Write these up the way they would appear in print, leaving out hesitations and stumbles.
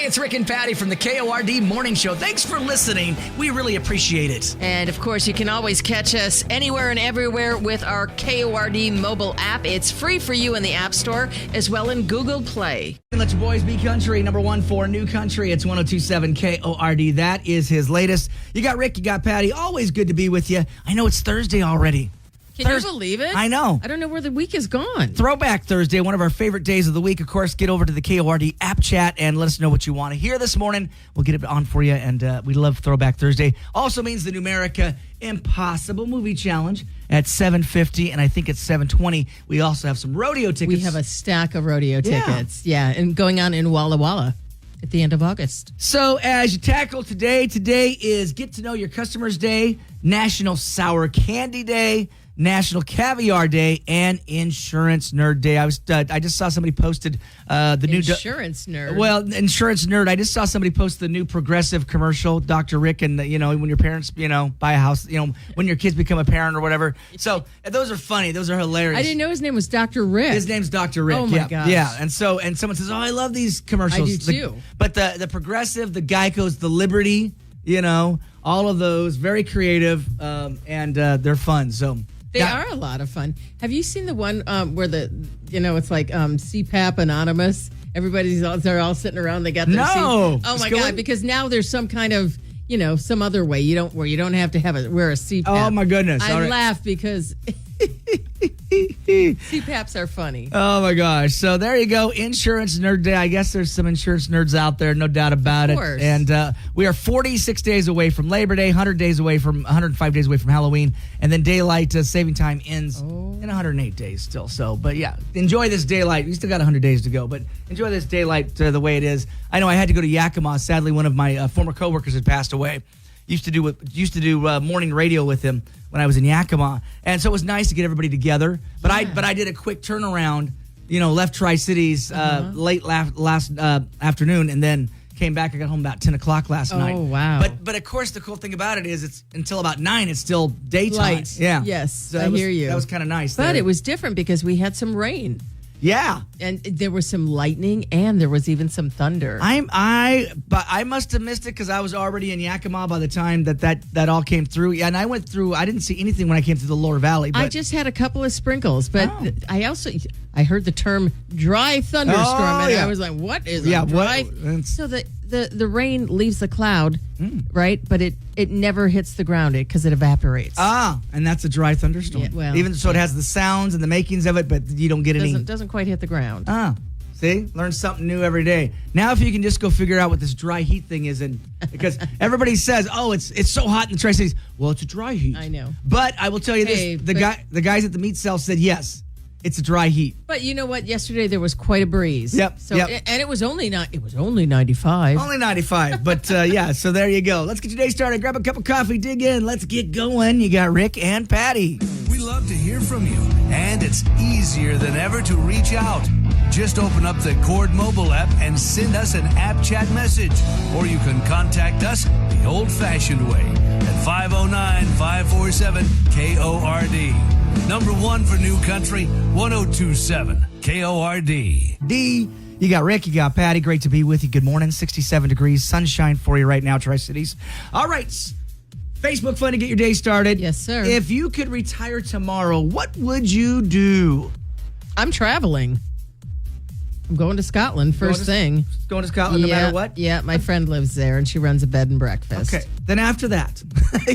It's Rick and Patty from the KORD Morning Show. Thanks for listening. We really appreciate it. And, of course, you can always catch us anywhere and everywhere with our KORD mobile app. It's free for you in the App Store as well in Google Play. Let your boys be country. Number one for new country. It's 102.7 KORD. That is his latest. You got Rick, you got Patty. Always good to be with you. I know it's Thursday already. Can you believe it? I know. I don't know where the week is gone. Throwback Thursday, one of our favorite days of the week. Of course, get over to the KORD app chat and let us know what you want to hear this morning. We'll get it on for you, and we love Throwback Thursday. Also means the Numerica Impossible Movie Challenge at 7:50, and I think it's 7:20. We also have some rodeo tickets. We have a stack of rodeo tickets. Yeah, and going on in Walla Walla at the end of August. So as you tackle today is Get to Know Your Customers Day, National Sour Candy Day, National Caviar Day, and Insurance Nerd Day. I just saw somebody posted the new Insurance Nerd. Well, Insurance Nerd. I just saw somebody post the new Progressive commercial, Dr. Rick, and when your parents buy a house, when your kids become a parent or whatever. So those are funny. Those are hilarious. I didn't know his name was Dr. Rick. His name's Dr. Rick. Oh my gosh. Yeah, and someone says, "Oh, I love these commercials." I do too. But the Progressive, the Geico's, the Liberty, all of those very creative, and they're fun. So. They are a lot of fun. Have you seen the one where it's like CPAP Anonymous? They're all sitting around. They got their seats. Oh my God! Because now there's some kind of some other way where you don't have to wear a CPAP. Oh my goodness! I laugh because CPAPs are funny. Oh my gosh! So there you go, Insurance Nerd Day. I guess there's some insurance nerds out there, no doubt about it. And we are 46 days away from Labor Day, 105 days away from Halloween, and then daylight saving time ends in 108 days still. So, but yeah, enjoy this daylight. We still got 100 days to go, but enjoy this daylight the way it is. I know I had to go to Yakima. Sadly, one of my former coworkers had passed away. Used to do morning radio with him when I was in Yakima, and so it was nice to get everybody together. But I did a quick turnaround, left Tri-Cities late last afternoon, and then came back. I got home about 10 o'clock last night. Oh wow! But of course, the cool thing about it is it's until about 9. It's still daytime. Light. Yeah. Yes. So I hear you. That was kind of nice. But it was different because we had some rain. Yeah, and there was some lightning, and there was even some thunder. But I must have missed it because I was already in Yakima by the time that all came through. Yeah, and I went through. I didn't see anything when I came through the lower valley. But I just had a couple of sprinkles, but I heard the term dry thunderstorm, and I was like, "What is a dry?" So the rain leaves the cloud, right? But it never hits the ground because it evaporates. And that's a dry thunderstorm. Yeah, well, even so, it has the sounds and the makings of it, but you don't get any. Doesn't quite hit the ground. See, learn something new every day. Now, if you can just go figure out what this dry heat thing is, because everybody says, "Oh, it's so hot in the Tri-Cities." Well, it's a dry heat. I know, but I will tell you this: the guys at the meat cell said yes. It's a dry heat. But you know what? Yesterday there was quite a breeze. Yep. And it was only 95. Only 95. But so there you go. Let's get your day started. Grab a cup of coffee, dig in. Let's get going. You got Rick and Patty. We love to hear from you, and it's easier than ever to reach out. Just open up the KORD mobile app and send us an app chat message. Or you can contact us the old-fashioned way at 509-547-KORD. Number one for new country, 102.7 KORD. You got Rick, you got Patty. Great to be with you. Good morning. 67 degrees, sunshine for you right now, Tri-Cities. All right, Facebook fun to get your day started. Yes, sir. If you could retire tomorrow, what would you do? I'm traveling. I'm going to Scotland first thing. Going to Scotland no matter what? Yeah, my friend lives there, and she runs a bed and breakfast. Okay, then after that. I'm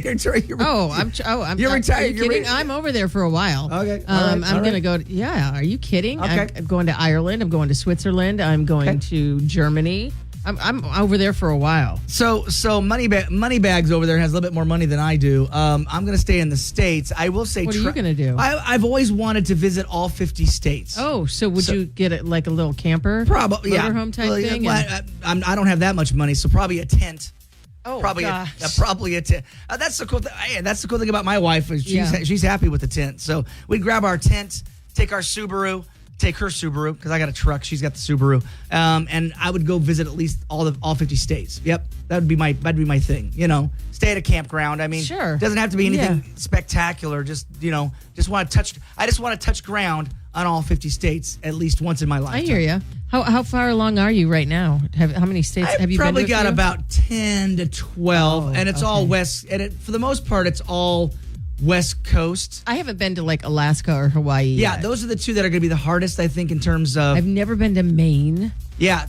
You're retired. Are you kidding? I'm over there for a while. Okay. I'm going to go. Are you kidding? Okay. I'm going to Ireland. I'm going to Switzerland. I'm going to Germany. I'm over there for a while. So Moneybags over there has a little bit more money than I do. I'm going to stay in the States. I will say. What are you going to do? I've always wanted to visit all 50 states. Oh, so would you get it like a little camper? Probably, yeah. Motorhome type thing? Yeah, I don't have that much money, so probably a tent. Oh, probably gosh. Probably a tent. That's the cool thing. That's the cool thing about my wife. Is she's happy with the tent. So we'd grab our tent, take our Subaru. Take her Subaru because I got a truck. She's got the Subaru, and I would go visit at least all 50 states. Yep, that'd be my thing. Stay at a campground. I mean, sure, doesn't have to be anything spectacular. Just want to touch. I just want to touch ground on all 50 states at least once in my lifetime. I hear you. How far along are you right now? How many states have you been to? Probably got about 10 to 12, and it's all west. And for the most part, it's all West Coast. I haven't been to like Alaska or Hawaii. Yeah, yet. those are the two that are going to be the hardest, I think, in terms of. I've never been to Maine. Yeah,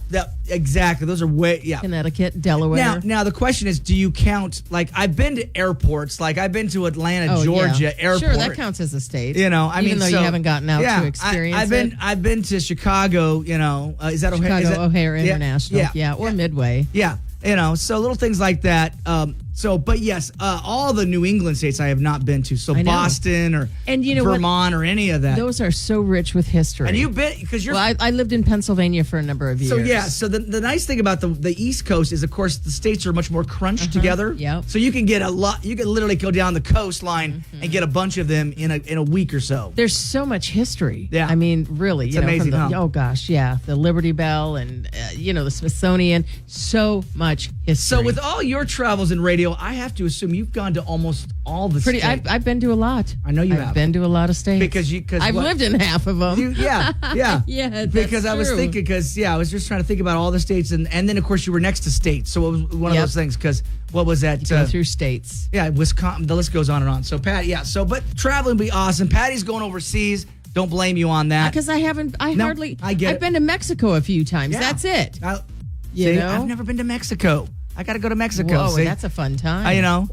exactly. Those are Connecticut, Delaware. Now the question is, do you count? Like, I've been to airports. Like, I've been to Atlanta, Georgia airport. Sure, that counts as a state. You know, even though you haven't gotten out to experience it. I've been to Chicago. You know, is that O'Hare? Chicago O'Hare International? Or Midway. Yeah, you know, so little things like that. But yes, all the New England states I have not been to. So Boston or Vermont or any of that. Those are so rich with history. And you've been because you're. Well, I lived in Pennsylvania for a number of years. So the nice thing about the East Coast is, of course, the states are much more crunched together. Yep. So you can get a lot. You can literally go down the coastline and get a bunch of them in a week or so. There's so much history. Yeah. I mean, really, it's amazing. Oh gosh, yeah, the Liberty Bell and the Smithsonian. So much history. So with all your travels in radio, I have to assume you've gone to almost all the states. I've been to a lot. I know you have. I've been to a lot of states. Because I've lived in half of them. Yeah. Yeah, because I was true. thinking, I was just trying to think about all the states, and then of course you were next to states, so it was one of those things. Because what was that? Go through states. Yeah, Wisconsin. The list goes on and on. So Pat, but traveling would be awesome. Patty's going overseas. Don't blame you on that. Because I haven't. I get I've been to Mexico a few times. Yeah. That's it. I've never been to Mexico. I got to go to Mexico. Whoa, that's a fun time.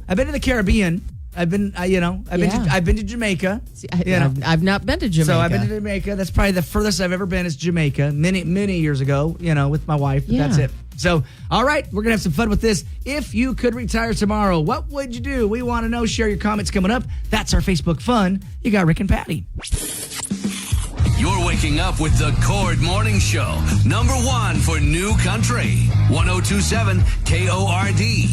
I've been to the Caribbean. I've been to Jamaica. See, I've not been to Jamaica. So I've been to Jamaica. That's probably the furthest I've ever been is Jamaica. Many years ago, with my wife. But that's it. So, all right, we're gonna have some fun with this. If you could retire tomorrow, what would you do? We want to know. Share your comments coming up. That's our Facebook fun. You got Rick and Patty. You're waking up with the Cord Morning Show, #1 for New Country, 1027 KORD.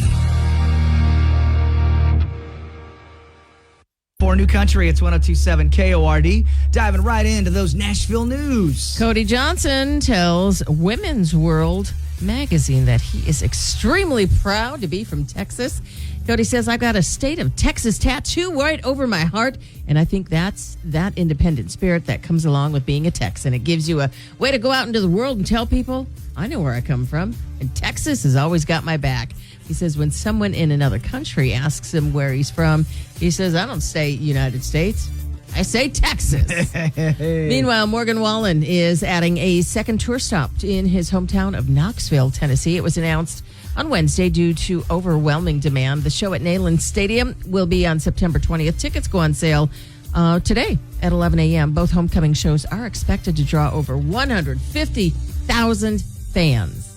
For New Country, it's 1027 KORD. Diving right into those Nashville news. Cody Johnson tells Women's World magazine that he is extremely proud to be from Texas. Cody says, "I've got a state of Texas tattoo right over my heart, and I think that's that independent spirit that comes along with being a Texan. It gives you a way to go out into the world and tell people, I know where I come from, and Texas has always got my back." He says when someone in another country asks him where he's from, he says, "I don't say United States. I say Texas." Meanwhile, Morgan Wallen is adding a second tour stop in his hometown of Knoxville, Tennessee. It was announced on Wednesday due to overwhelming demand. The show at Neyland Stadium will be on September 20th. Tickets go on sale today at 11 a.m. Both homecoming shows are expected to draw over 150,000 fans.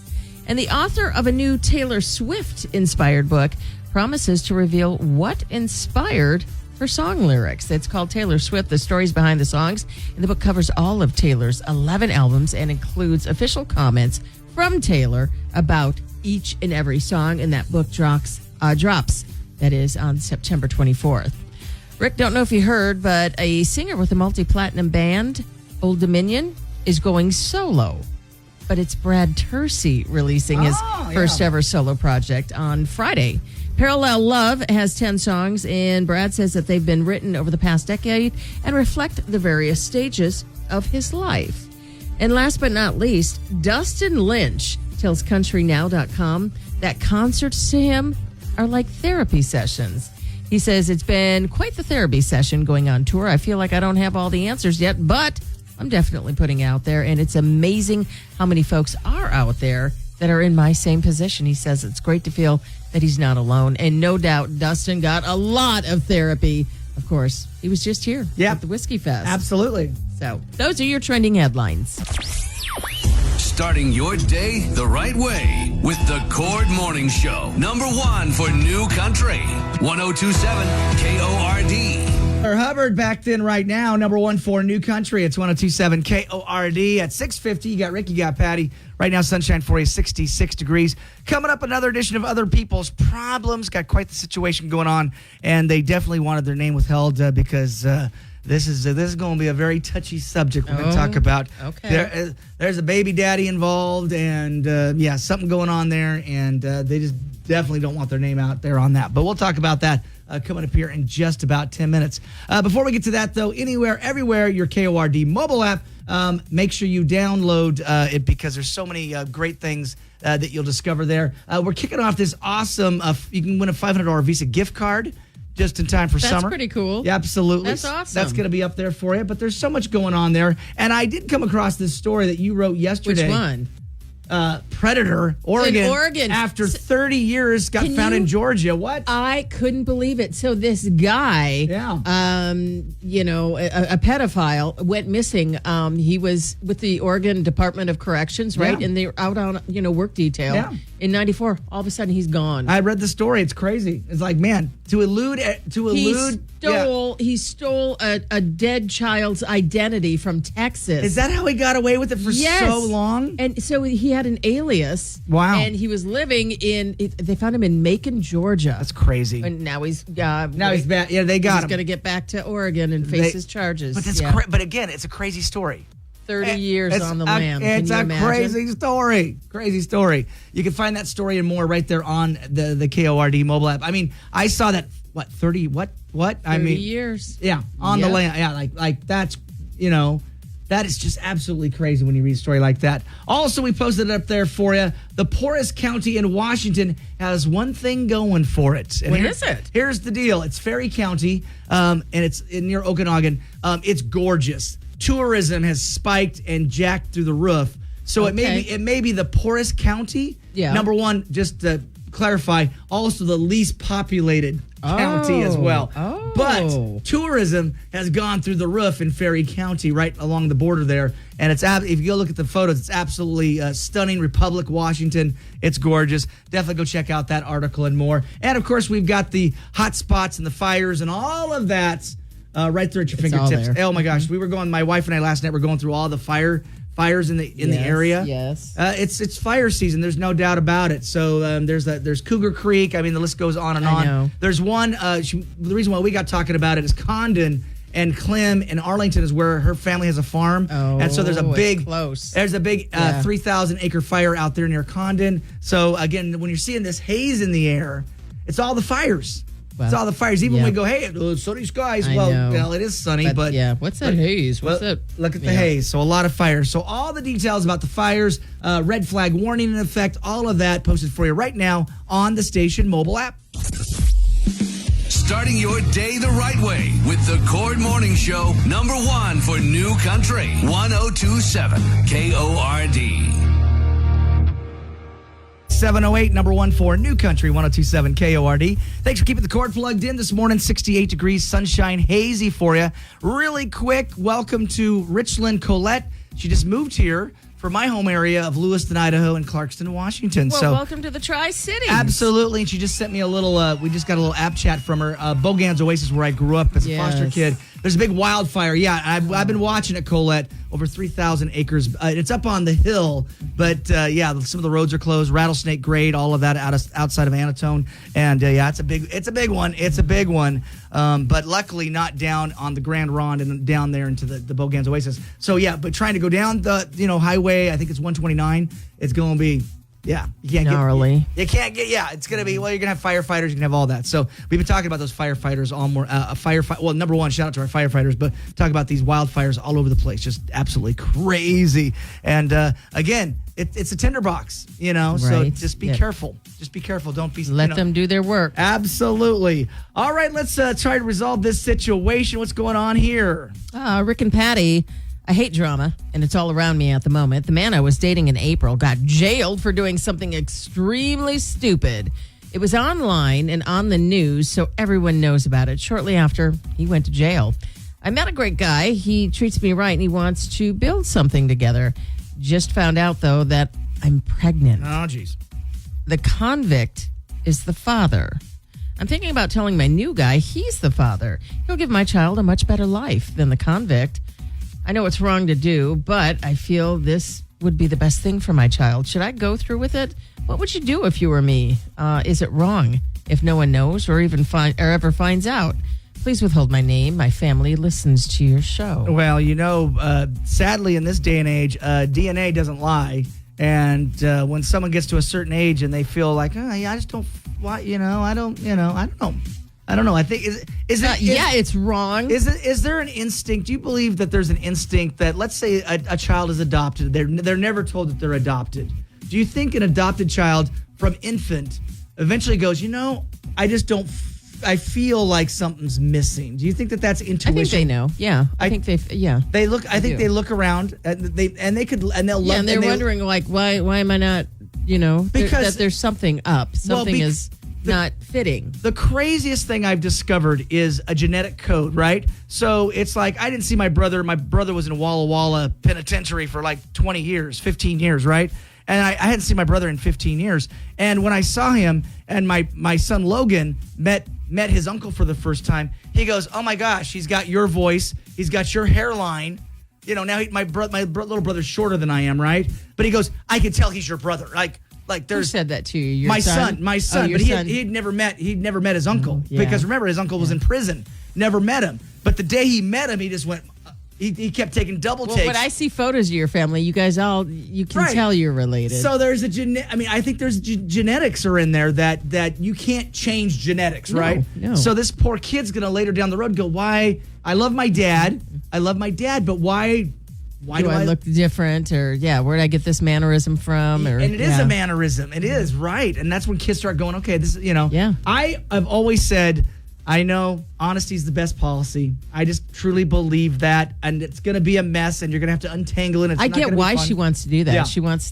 And the author of a new Taylor Swift-inspired book promises to reveal what inspired her song lyrics. It's called Taylor Swift, The Stories Behind the Songs. And the book covers all of Taylor's 11 albums and includes official comments from Taylor about each and every song. And that book drops, that is, on September 24th. Rick, don't know if you heard, but a singer with a multi-platinum band, Old Dominion, is going solo. But it's Brad Tercy releasing his first ever solo project on Friday. Parallel Love has 10 songs, and Brad says that they've been written over the past decade and reflect the various stages of his life. And last but not least, Dustin Lynch tells CountryNow.com that concerts to him are like therapy sessions. He says, "It's been quite the therapy session going on tour. I feel like I don't have all the answers yet, but I'm definitely putting out there, and it's amazing how many folks are out there that are in my same position." He says it's great to feel that he's not alone. And no doubt Dustin got a lot of therapy. Of course, he was just here at the Whiskey Fest. Absolutely. So those are your trending headlines. Starting your day the right way with the Cord Morning Show, #1 for New Country, 1027 KORD. Hubbard back then right now, #1 for New Country. It's 1027 KORD at 6:50. You got Rick, you got Patty. Right now, sunshine for you, 66 degrees. Coming up, another edition of Other People's Problems. Got quite the situation going on, and they definitely wanted their name withheld because this is going to be a very touchy subject we're going to talk about. Okay. There's a baby daddy involved, and something going on there, and they just definitely don't want their name out there on that. But we'll talk about that coming up here in just about 10 minutes. Before we get to that, though, anywhere, everywhere, your KORD mobile app, make sure you download it because there's so many great things that you'll discover there. We're kicking off this awesome, you can win a $500 Visa gift card just in time for summer. That's pretty cool. Yeah, absolutely. That's awesome. That's going to be up there for you, but there's so much going on there. And I did come across this story that you wrote yesterday. Which one? Predator, Oregon. In Oregon. After 30 years, got found in Georgia. What? I couldn't believe it. So this guy, a pedophile, went missing. He was with the Oregon Department of Corrections, right? Yeah. And they were out on, work detail. Yeah. In 94, all of a sudden he's gone. I read the story. It's crazy. It's like, man, to elude. He stole a dead child's identity from Texas. Is that how he got away with it for so long? And so he had an alias. Wow. And he was living they found him in Macon, Georgia. That's crazy. And now he's he's back. Yeah, they got him. He's going to get back to Oregon and face his charges. But but again, it's a crazy story. 30 years on the lam. It's a crazy story. Crazy story. You can find that story and more right there on the KORD mobile app. I mean, I saw that, 30 years. Yeah, on the land. Yeah, like that's, that is just absolutely crazy when you read a story like that. Also, we posted it up there for you. The poorest county in Washington has one thing going for it. And what is it? Here's the deal. It's Ferry County, and it's near Okanagan. It's gorgeous. Tourism has spiked and jacked through the roof. So it may be the poorest county. Yeah. Number one, just to clarify, also the least populated county as well. Oh. But tourism has gone through the roof in Ferry County, right along the border there. And if you go look at the photos, it's absolutely stunning. Republic, Washington. It's gorgeous. Definitely go check out that article and more. And of course, we've got the hot spots and the fires and all of that right there at your fingertips. Oh my gosh, my wife and I last night were going through all the fires in the area. Yes. It's fire season. There's no doubt about it. So there's Cougar Creek. I mean, the list goes on and on. I know. There's one. The reason why we got talking about it is Condon and Clem in Arlington is where her family has a farm. Oh, and so there's a big 3,000 acre fire out there near Condon. So again, when you're seeing this haze in the air, it's all the fires. It's all the fires. Even when we go, hey, it's sunny skies. Well, it is sunny, but yeah. What's that haze? What's that? Look at the haze. So a lot of fires. So all the details about the fires, red flag warning in effect, all of that posted for you right now on the station mobile app. Starting your day the right way with the Cord Morning Show, #1 for New Country, 1027 KORD. 708, #1 for New Country, 1027 KORD. Thanks for keeping the cord plugged in this morning. 68 degrees, sunshine, hazy for you. Really quick, welcome to Richland Colette. She just moved here for my home area of Lewiston, Idaho, and Clarkston, Washington. Well, welcome to the Tri-Cities. Absolutely. And she just sent me a little, we just got a little app chat from her. Bogans Oasis, where I grew up as a foster kid. There's a big wildfire. Yeah, I've been watching it, Colette. Over 3,000 acres. It's up on the hill, but some of the roads are closed. Rattlesnake Grade, all of that outside of Anatone, and it's a big one. But luckily not down on the Grand Ronde and down there into the Bogans Oasis. So but trying to go down the highway, I think it's 129. It's going to be. Yeah, you can't gnarly. You can't get. Yeah, it's gonna be. Well, you're gonna have firefighters. You can have all that. So we've been talking about those firefighters all more. Well, #1, shout out to our firefighters, but talk about these wildfires all over the place. Just absolutely crazy. And again, it's a tinderbox. So just be careful. Just be careful. Don't be. Let them do their work. Absolutely. All right, let's try to resolve this situation. What's going on here? Rick and Patty. I hate drama, and it's all around me at the moment. The man I was dating in April got jailed for doing something extremely stupid. It was online and on the news, so everyone knows about it. Shortly after, he went to jail. I met a great guy. He treats me right, and he wants to build something together. Just found out, though, that I'm pregnant. Oh, geez. The convict is the father. I'm thinking about telling my new guy he's the father. He'll give my child a much better life than the convict. I know it's wrong to do, but I feel this would be the best thing for my child. Should I go through with it? What would you do if you were me? Is it wrong if no one knows or even ever finds out? Please withhold my name. My family listens to your show. Well, sadly in this day and age, DNA doesn't lie. And when someone gets to a certain age and they feel like, I just don't, I don't know. I don't know. I think it's wrong. Is there an instinct? Do you believe that there's an instinct that, let's say a child is adopted, they're never told that they're adopted. Do you think an adopted child from infant eventually goes, I feel like something's missing? Do you think that that's intuition? I think they know. Yeah, I think they look. I think they look around and they'll love. And they're wondering like, why am I not? Because that there's something up. Something is not fitting. The craziest thing I've discovered is a genetic code, right? So it's like, I didn't see my brother. My brother was in Walla Walla Penitentiary for like 20 years, 15 years, right? And I hadn't seen my brother in 15 years. And when I saw him and my son Logan met his uncle for the first time, he goes, "Oh my gosh, he's got your voice. He's got your hairline. Now my little brother's shorter than I am, right? But he goes, I can tell he's your brother. Like there's." Who said that to you? My son. Oh, but he'd never met his uncle because remember, his uncle was in prison. Never met him. But the day he met him, he just went. He kept taking double takes. When I see photos of your family, you guys you can tell you're related. So there's I think there's genetics are in there that you can't change genetics, right? No. So this poor kid's gonna later down the road go, why? I love my dad, but why do I look different? Or where'd I get this mannerism from? And it is a mannerism. It is, right? And that's when kids start going, okay, this is, I've always said, I know honesty is the best policy. I just truly believe that, and it's going to be a mess, and you're going to have to untangle it. I get why she wants to do that. Yeah. She wants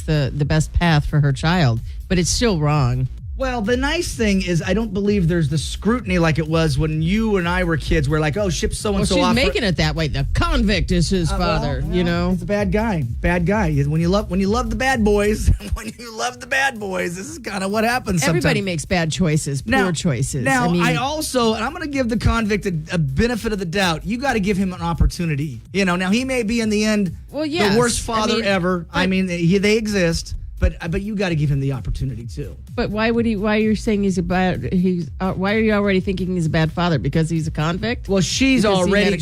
the best path for her child, but it's still wrong. Well, the nice thing is I don't believe there's the scrutiny like it was when you and I were kids. We're like, oh, ship so-and-so off. She's making it that way. The convict is his father, It's a bad guy. Bad guy. When you love the bad boys, this is kind of what happens sometimes. Everybody makes bad choices, poor choices. Now, and I'm going to give the convict a benefit of the doubt. You got to give him an opportunity. Now he may be in the end the worst father ever. They exist. But you got to give him the opportunity too. But why would he? Why you're saying why are you already thinking he's a bad father? Because he's a convict? Well, she's already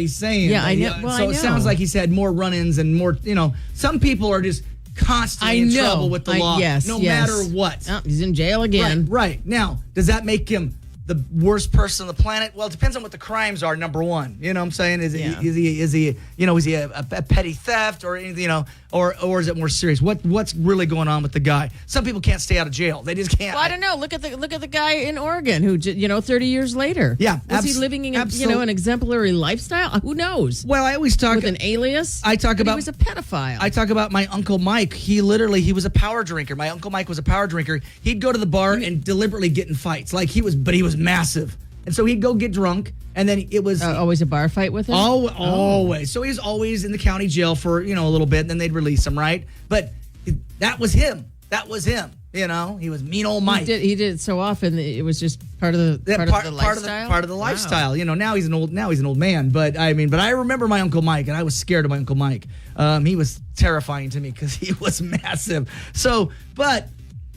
saying. Yeah, I know. Well, so it sounds like he's had more run-ins and more. Some people are just constantly in trouble with the law, no matter what. Oh, he's in jail again. Right now, does that make him the worst person on the planet? Well, it depends on what the crimes are. Number one, you know what I'm saying? Is he a petty theft or or is it more serious? What's really going on with the guy? Some people can't stay out of jail. They just can't. Well, I don't know. Look at the guy in Oregon who 30 years later. Yeah, was he living in an exemplary lifestyle? Who knows? Well, I always talk with an alias. I talk about he was a pedophile. I talk about my Uncle Mike. He was a power drinker. My Uncle Mike was a power drinker. He'd go to the bar and deliberately get in fights. He was massive. And so he'd go get drunk, and then it was... always a bar fight with him? Always. So he was always in the county jail for, a little bit, and then they'd release him, right? But that was him. That was him. He was mean old Mike. He did it so often, it was just part of the lifestyle? Part of the lifestyle. Wow. Now he's an old man. But I remember my Uncle Mike, and I was scared of my Uncle Mike. He was terrifying to me because he was massive. So, but...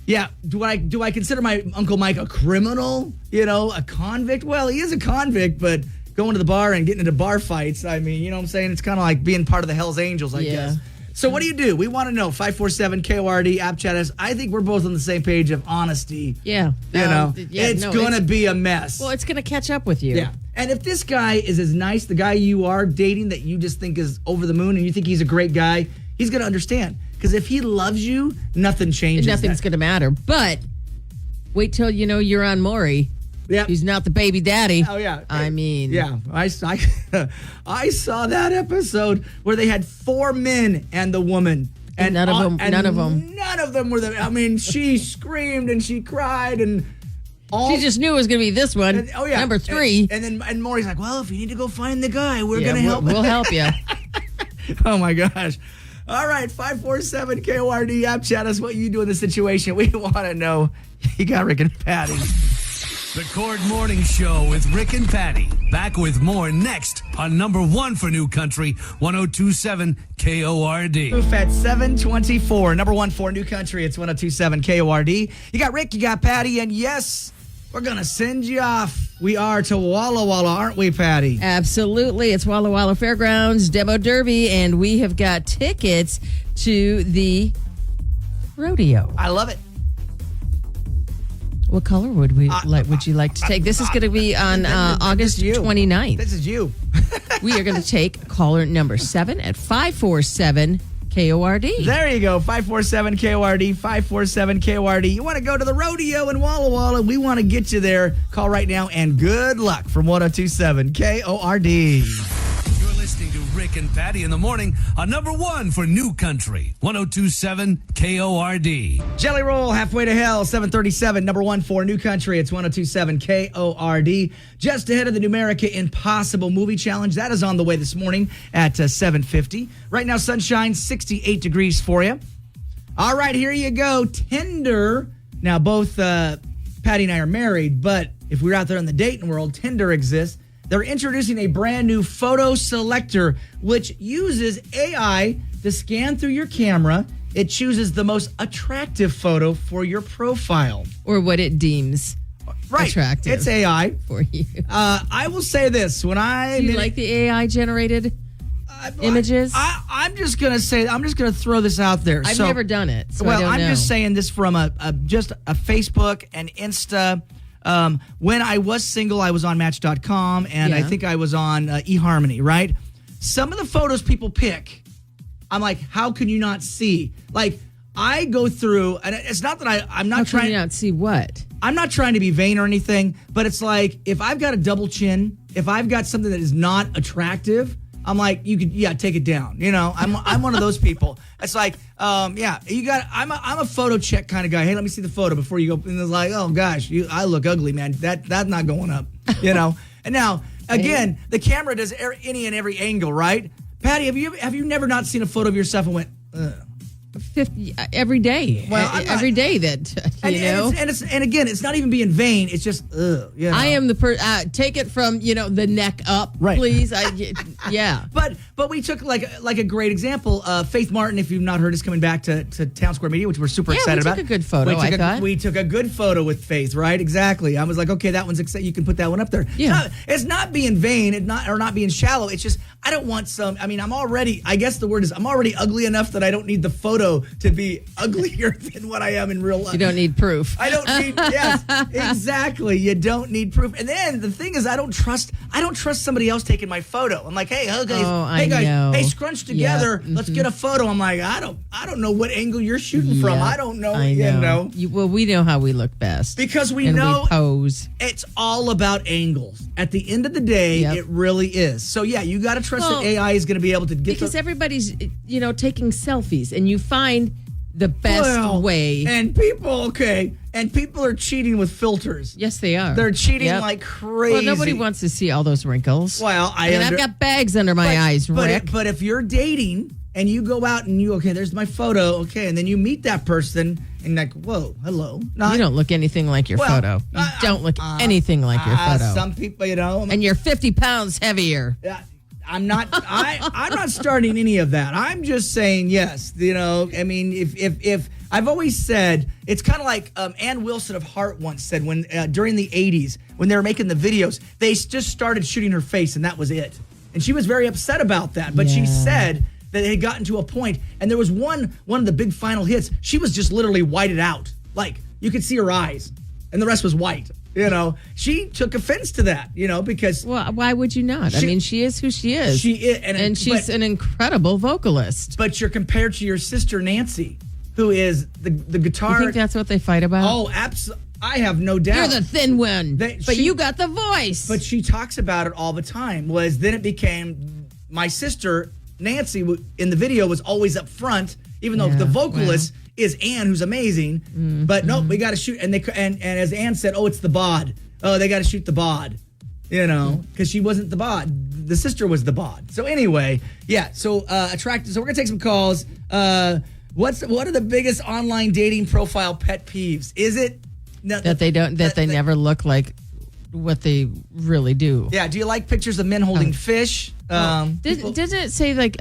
Yeah, do I consider my Uncle Mike a criminal? A convict? Well, he is a convict, but going to the bar and getting into bar fights, you know what I'm saying? It's kind of like being part of the Hells Angels, I guess. So what do? We want to know. 547-KORD, app chat us. I think we're both on the same page of honesty. Yeah. It's going to be a mess. Well, it's going to catch up with you. Yeah. And if this guy is as nice, the guy you are dating that you just think is over the moon and you think he's a great guy, he's going to understand. Because if he loves you, nothing changes. Nothing's going to matter. But wait till you're on Maury. Yeah, he's not the baby daddy. Oh yeah. Yeah. I saw that episode where they had 4 men and the woman, and none of them were the. She screamed and she cried and. She just knew it was going to be this one. And, number 3. And Maury's like, well, if you need to go find the guy, we're going to help. We'll help you. Oh my gosh. All right, 547-KORD, app chat us what you do in the situation. We want to know. You got Rick and Patty. The Cord Morning Show with Rick and Patty. Back with more next on number 1 for New Country, 102.7 KORD. Proof at 724. Number 1 for New Country, it's 102.7 KORD. You got Rick, you got Patty, and yes, we're going to send you off. We are to Walla Walla, aren't we, Patty? Absolutely. It's Walla Walla Fairgrounds Demo Derby, and we have got tickets to the rodeo. I love it. What color would you like to take? This is going to be on August 29th. This is you. We are going to take caller number 7 at 547 KORD. There you go, 547 KORD, 547 KORD. You want to go to the rodeo in Walla Walla? We want to get you there. Call right now, and good luck from 1027 KORD. You're listening to Rick and Patty in the morning on number 1 for New Country, 1027 KORD. Jelly Roll, Halfway to Hell, 737, number 1 for New Country. It's 1027 KORD. Just ahead of the Numerica Impossible Movie Challenge. That is on the way this morning at 7:50. Right now, sunshine, 68 degrees for you. All right, here you go. Tinder. Now, both Patty and I are married, but if we're out there in the dating world, Tinder exists. They're introducing a brand new photo selector, which uses AI to scan through your camera. It chooses the most attractive photo for your profile. Or what it deems attractive. It's AI. For you. I will say this. Do you like the AI generated images? I'm just going to throw this out there. I've never done it, so I don't know. just saying this from just a Facebook and Insta. When I was single, I was on Match.com, and I think I was on eHarmony, right? Some of the photos people pick, I'm like, how can you not see? Like, I go through, and it's not that I'm not trying. How can you not see what? I'm not trying to be vain or anything, but it's like, if I've got a double chin, if I've got something that is not attractive, I'm like, you could, take it down. You know, I'm one of those people. It's like, I'm a photo check kind of guy. Hey, let me see the photo before you go. And it's like, oh gosh, I look ugly, man. That's not going up. You know. And now again, the camera does any and every angle, right? Patty, have you never not seen a photo of yourself and went, ugh? 50 every day. Well, every day that and again, it's not even being vain. It's just I am the take it from the neck up, right? Please, yeah. But we took like a great example. Faith Martin, if you've not heard, is coming back to Town Square Media, which we're super excited about. We took a good photo. I thought we took a good photo with Faith, right? Exactly. I was like, okay, that one's you can put that one up there. Yeah, it's not being vain, not being shallow. It's just I don't want some. I mean, I'm already ugly enough that I don't need the photo to be uglier than what I am in real life. You don't need proof. I don't need. Yes, exactly. You don't need proof. And then the thing is, I don't trust somebody else taking my photo. I'm like, hey guys, hey, scrunch together. Yep. Let's get a photo. I'm like, I don't know what angle you're shooting from. I don't know. I know. We know how we look best because we know we pose. It's all about angles. At the end of the day, it really is. So yeah, you got to trust that AI is going to be able to get because everybody's taking selfies, and you find the best way. And people are cheating with filters. Yes, they are. They're cheating like crazy. Well, nobody wants to see all those wrinkles. Well, I've got bags under my eyes, Rick. But if you're dating and you go out and there's my photo, and then you meet that person and like, whoa, hello. You don't look anything like your photo. You don't look anything like your photo. Some people, and you're 50 pounds heavier. I'm not. I'm not starting any of that. I'm just saying yes. I mean, if I've always said it's kind of like Ann Wilson of Heart once said when during the '80s when they were making the videos, they just started shooting her face and that was it. And she was very upset about that. But she said that it had gotten to a point, and there was one of the big final hits. She was just literally whited out, like you could see her eyes, and the rest was white. She took offense to that, because... Well, why would you not? I mean, she is who she is. She is. And she's an incredible vocalist. But you're compared to your sister, Nancy, who is the guitar... You think that's what they fight about? Oh, absolutely. I have no doubt. You're the thin one, but you got the voice. But she talks about it all the time. Then it became my sister, Nancy, in the video was always up front, even though the vocalist... is Ann, who's amazing, but no, we got to shoot. And as Ann said, it's the bod. Oh, they got to shoot the bod, because she wasn't the bod. The sister was the bod. So anyway, so attractive. So we're gonna take some calls. What are the biggest online dating profile pet peeves? Is it that they never look like what they really do? Yeah. Do you like pictures of men holding fish? Doesn't it say like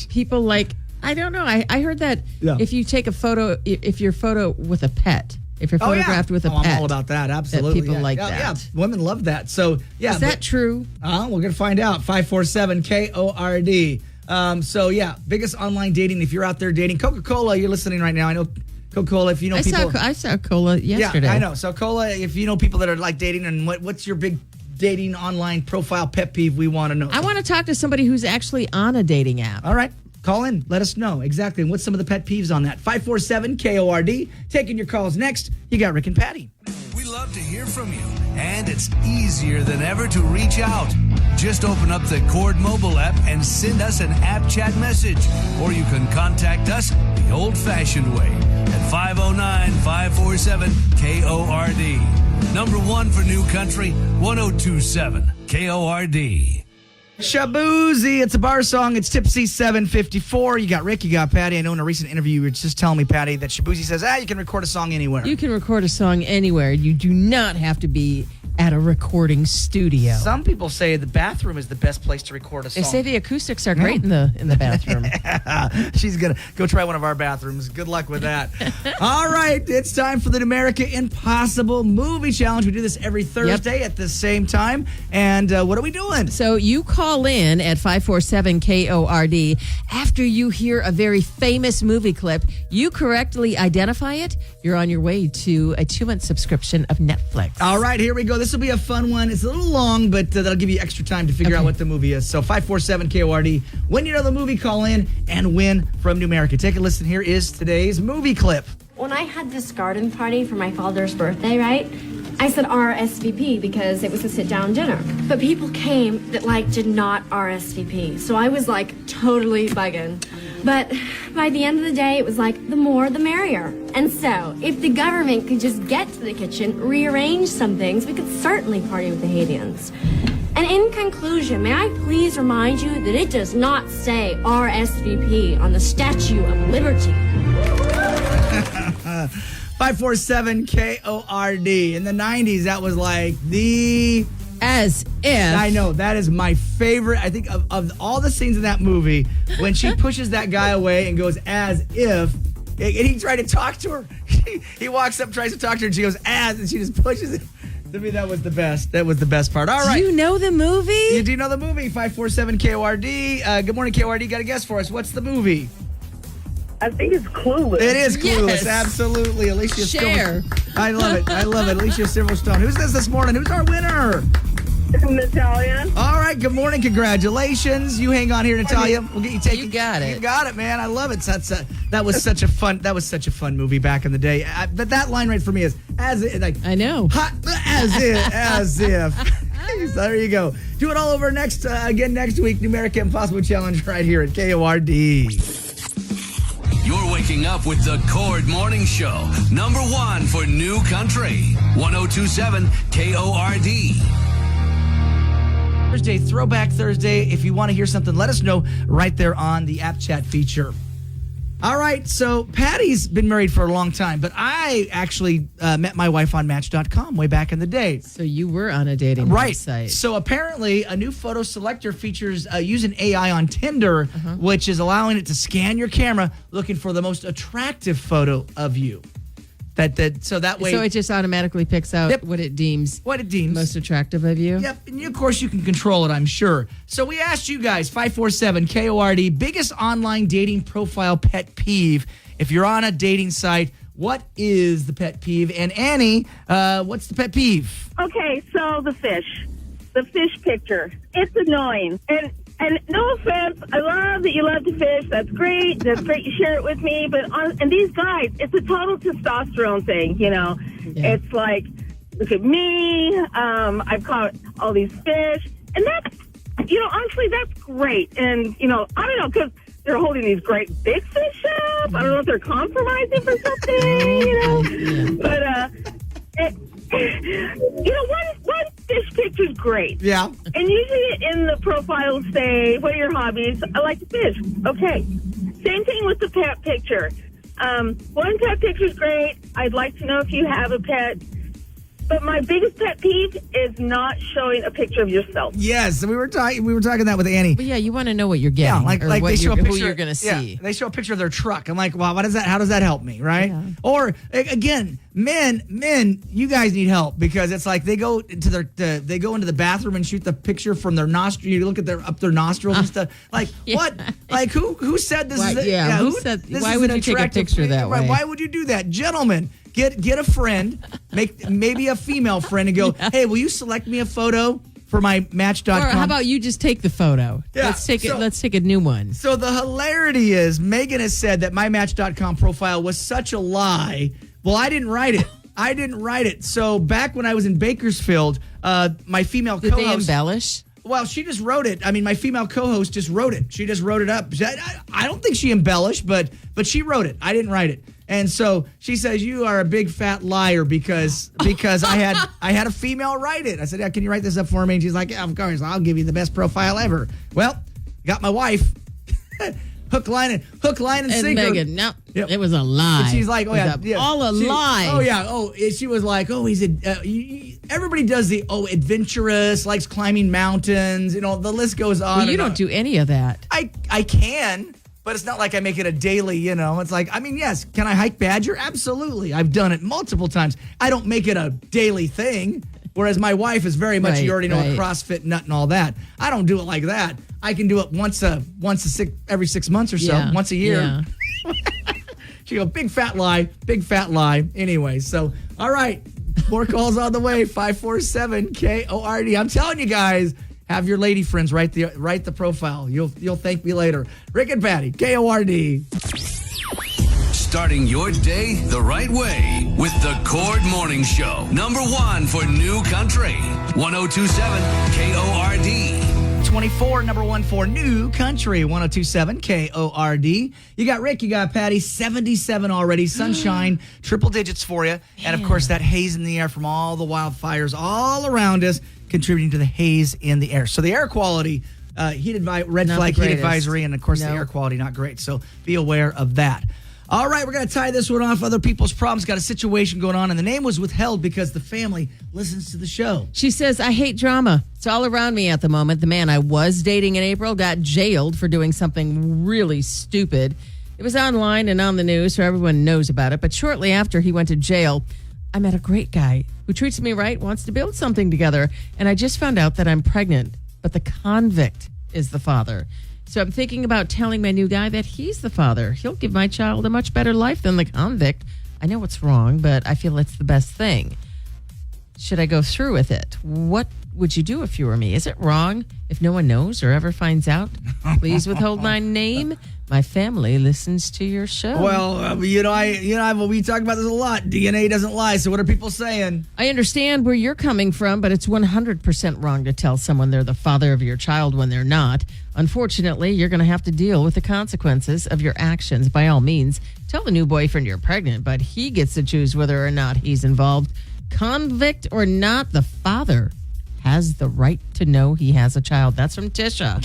people like? I don't know. I heard that if you take a photo, if your photo with a pet, if you're photographed with a pet. I'm all about that. Absolutely. That people like that. Yeah, women love that. So, Is that true? We're going to find out. 547 KORD. Biggest online dating. If you're out there dating, Coca-Cola, you're listening right now. I know Coca-Cola, if you know people. I saw Cola yesterday. Yeah, I know. So Cola, if you know people that are like dating, and what's your big dating online profile pet peeve we want to know? I want to talk to somebody who's actually on a dating app. All right. Call in. Let us know exactly. And what's some of the pet peeves on that? 547-KORD. Taking your calls next. You got Rick and Patty. We love to hear from you, and it's easier than ever to reach out. Just open up the Cord mobile app and send us an app chat message, or you can contact us the old-fashioned way at 509-547-KORD. Number one for New Country, 1027 KORD. Shaboozey, it's a bar song. It's Tipsy 754. You got Rick, you got Patty. I know in a recent interview you were just telling me, Patty, that Shaboozey says, you can record a song anywhere. You can record a song anywhere. You do not have to be at a recording studio. Some people say the bathroom is the best place to record a song. They say the acoustics are great in the bathroom. She's going to go try one of our bathrooms. Good luck with that. All right, it's time for the Numerica Impossible Movie Challenge. We do this every Thursday at the same time. And what are we doing? So you call in at 547-KORD. After you hear a very famous movie clip, you correctly identify it, you're on your way to a 2-month subscription of Netflix. All right, here we go. This will be a fun one. It's a little long, but that'll give you extra time to figure out what the movie is. So 547-KORD. When you know the movie, call in and win from Numerica. Take a listen. Here is today's movie clip. When I had this garden party for my father's birthday, right? I said RSVP because it was a sit-down dinner. But people came that did not RSVP. So I was totally bugging. But by the end of the day, it was the more the merrier. And so, if the government could just get to the kitchen, rearrange some things, we could certainly party with the Haitians. And in conclusion, may I please remind you that it does not say RSVP on the Statue of Liberty. 547-KORD. In the 90s, that was the... As if. I know. That is my favorite. I think of all the scenes in that movie, when she pushes that guy away and goes, as if, and he tried to talk to her. He walks up, tries to talk to her, and she goes, as, and she just pushes it. To me, that was the best. That was the best part. All right. Do you know the movie? You do know the movie. 547-KORD. Good morning, KORD. Got a guess for us. What's the movie? I think it's Clueless. It is Clueless. Yes. Absolutely. Alicia Share. I love it. I love it. Alicia Silverstone. Who's this morning? Who's our winner? Natalia. All right. Good morning. Congratulations. You hang on here, Natalia. We'll get you taken. You got it. You got it, man. I love it. That was such a fun movie back in the day. But that line right for me is as if, I know. Hot, as if. So there you go. Do it all over next week. Numerica Impossible Challenge right here at KORD. You're waking up with the Cord Morning Show. Number one for New Country. 1027 KORD. Thursday, Throwback Thursday. If you want to hear something, let us know right there on the app chat feature. All right, so Patty's been married for a long time, but I actually met my wife on Match.com way back in the day. So you were on a dating website. So apparently a new photo selector features using AI on Tinder, which is allowing it to scan your camera looking for the most attractive photo of you. So that way... So it just automatically picks out what it deems most attractive of you? Yep. And of course, you can control it, I'm sure. So we asked you guys, 547-KORD, biggest online dating profile pet peeve. If you're on a dating site, what is the pet peeve? And Annie, what's the pet peeve? Okay, so the fish picture. It's annoying. And no offense, I love that you love to fish. That's great. That's great you share it with me. But and these guys, it's a total testosterone thing, Yeah. It's look at me. I've caught all these fish. And that's, honestly, that's great. And, I don't know, because they're holding these great big fish up. I don't know if they're compromising for something, But, one fish picture's great. Yeah. And usually in the profile say, what are your hobbies? I like to fish. Okay. Same thing with the pet picture. One pet picture's great. I'd like to know if you have a pet. But my biggest pet peeve is not showing a picture of yourself. Yes, we were talking that with Annie. But yeah, you want to know what you're getting. Yeah, like they show a picture, who you're going to see. Yeah, they show a picture of their truck. I'm like, wow, what is that? How does that help me, right? Yeah. Or again, men, you guys need help because it's like they go into the bathroom and shoot the picture from their nostril. You look at their nostrils and stuff. Like what? Like who said this? Who said? Why would you take a picture that way? Why would you do that, gentlemen? Get a friend, maybe a female friend, and go, hey, will you select me a photo for my Match.com? Or how about you just take the photo? Yeah, let's take a new one. So the hilarity is Megan has said that my Match.com profile was such a lie. Well, I didn't write it. So back when I was in Bakersfield, my female co-host... Did they embellish? Well, she just wrote it. I mean, my female co-host just wrote it. She just wrote it up. I don't think she embellished, but she wrote it. I didn't write it. And so she says, you are a big fat liar because I had a female write it. I said, yeah, can you write this up for me? And she's like, yeah, of course. I'll give you the best profile ever. Well, got my wife. Hook, line, and sinker. Megan, no, it was a lie. And she's like, oh, yeah. All a lie. Oh, yeah. Oh, she was like, oh, he's everybody does the, adventurous, likes climbing mountains. You know, the list goes on. Well, you don't do any of that. I can, but it's not like I make it a daily, you know. It's like, I mean, yes, can I hike Badger? Absolutely. I've done it multiple times. I don't make it a daily thing. Whereas my wife is very much, you already know, a CrossFit nut and all that. I don't do it like that. I can do it every 6 months or so, once a year. Yeah. She go, big fat lie. Anyway, so, all right. More calls on the way, 547-KORD. I'm telling you guys, have your lady friends write the profile. You'll thank me later. Rick and Patty, KORD. Starting your day the right way with the Cord Morning Show. Number 1 for New Country. 1027 KORD. 24, number 1 for New Country. 1027 KORD. You got Rick, you got Patty. 77 already. Sunshine, triple digits for you. And of course, that haze in the air from all the wildfires all around us, contributing to the haze in the air. So the air quality, red flag heat advisory, and of course the air quality not great. So be aware of that. All right, we're going to tie this one off. Other people's problems. Got a situation going on, and the name was withheld because the family listens to the show. She says, I hate drama. It's all around me at the moment. The man I was dating in April got jailed for doing something really stupid. It was online and on the news, so everyone knows about it. But shortly after he went to jail, I met a great guy who treats me right, wants to build something together. And I just found out that I'm pregnant, but the convict is the father. So I'm thinking about telling my new guy that he's the father. He'll give my child a much better life than the convict. I know it's wrong, but I feel it's the best thing. Should I go through with it? What would you do if you were me? Is it wrong if no one knows or ever finds out? Please withhold my name. My family listens to your show. Well, we talk about this a lot. DNA doesn't lie. So what are people saying? I understand where you're coming from, but it's 100% wrong to tell someone they're the father of your child when they're not. Unfortunately, you're going to have to deal with the consequences of your actions. By all means, tell the new boyfriend you're pregnant, but he gets to choose whether or not he's involved. Convict or not, the father has the right to know he has a child. That's from Tisha.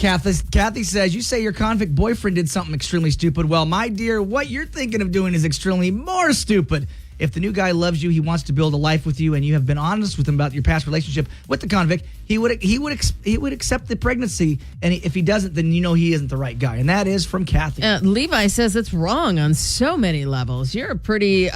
Kathy says, you say your convict boyfriend did something extremely stupid. Well, my dear, what you're thinking of doing is extremely more stupid. If the new guy loves you, he wants to build a life with you, and you have been honest with him about your past relationship with the convict, he would accept the pregnancy. And if he doesn't, then you know he isn't the right guy. And that is from Kathy. Levi says it's wrong on so many levels. You're a pretty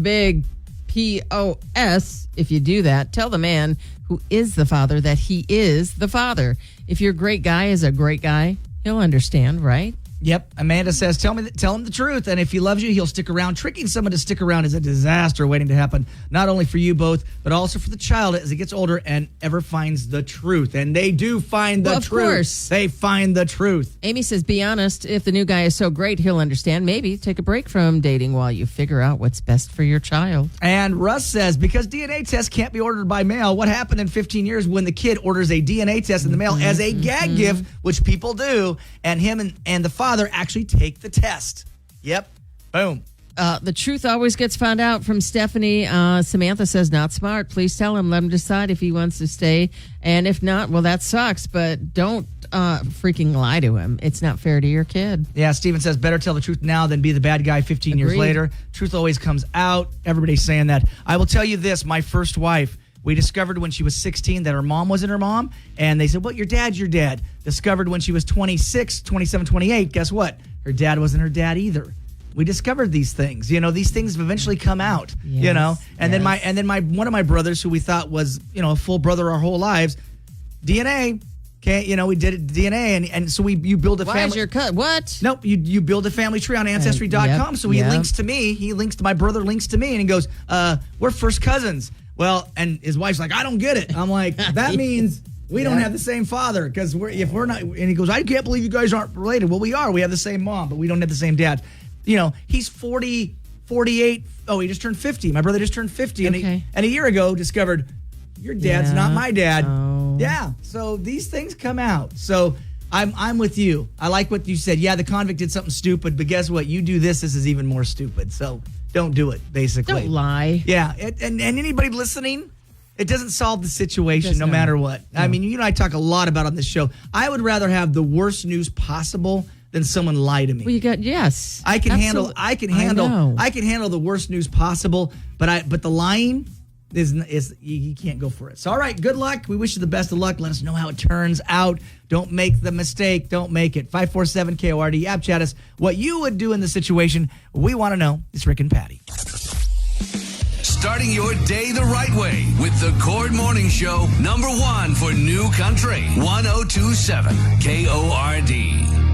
big POS if you do that. Tell the man who is the father that he is the father. If your great guy is a great guy, he'll understand, right? Yep. Amanda says, tell him the truth. And if he loves you, he'll stick around. Tricking someone to stick around is a disaster waiting to happen, not only for you both, but also for the child as he gets older and ever finds the truth. And they do find the truth. Of course. They find the truth. Amy says, be honest. If the new guy is so great, he'll understand. Maybe take a break from dating while you figure out what's best for your child. And Russ says, because DNA tests can't be ordered by mail, what happened in 15 years when the kid orders a DNA test in the mail as a gag gift, which people do, and him and the father actually take the test. Yep. Boom. The truth always gets found out from Stephanie. Samantha says, not smart. Please tell him. Let him decide if he wants to stay. And if not, well, that sucks. But don't freaking lie to him. It's not fair to your kid. Yeah, Steven says, better tell the truth now than be the bad guy 15 years later. Truth always comes out. Everybody's saying that. I will tell you this. My first wife, We discovered when she was 16 that her mom wasn't her mom. And they said, well, your dad's your dad. Discovered when she was 26, 27, 28. Guess what? Her dad wasn't her dad either. We discovered these things. These things have eventually come out, And then one of my brothers, who we thought was, a full brother our whole lives, DNA. Okay, we did it DNA, and so you build a family. Why is your cut? What? Nope, you build a family tree on Ancestry.com. So he links to me. My brother links to me, and he goes, we're first cousins. Well, and his wife's like, I don't get it. I'm like, that means we don't have the same father, because if we're not. And he goes, I can't believe you guys aren't related. Well, we are. We have the same mom, but we don't have the same dad. He's 40, 48. Oh, he just turned 50. My brother just turned 50, and a year ago discovered your dad's not my dad. Oh. Yeah, so these things come out. So I'm with you. I like what you said. Yeah, the convict did something stupid, but guess what? You do this is even more stupid. So don't do it, basically. Don't lie. Yeah, and anybody listening, it doesn't solve the situation no matter what. No. I mean, you and I talk a lot about on this show. I would rather have the worst news possible than someone lie to me. Well, I can handle the worst news possible, but the lying is you can't go for it. So all right, good luck. We wish you the best of luck. Let us know how it turns out. Don't make the mistake. Don't make it. 547 KORD. App chat us what you would do in the situation. We want to know. It's Rick and Patty. Starting your day the right way with the Cord Morning Show, #1 for New Country, 102.7 KORD.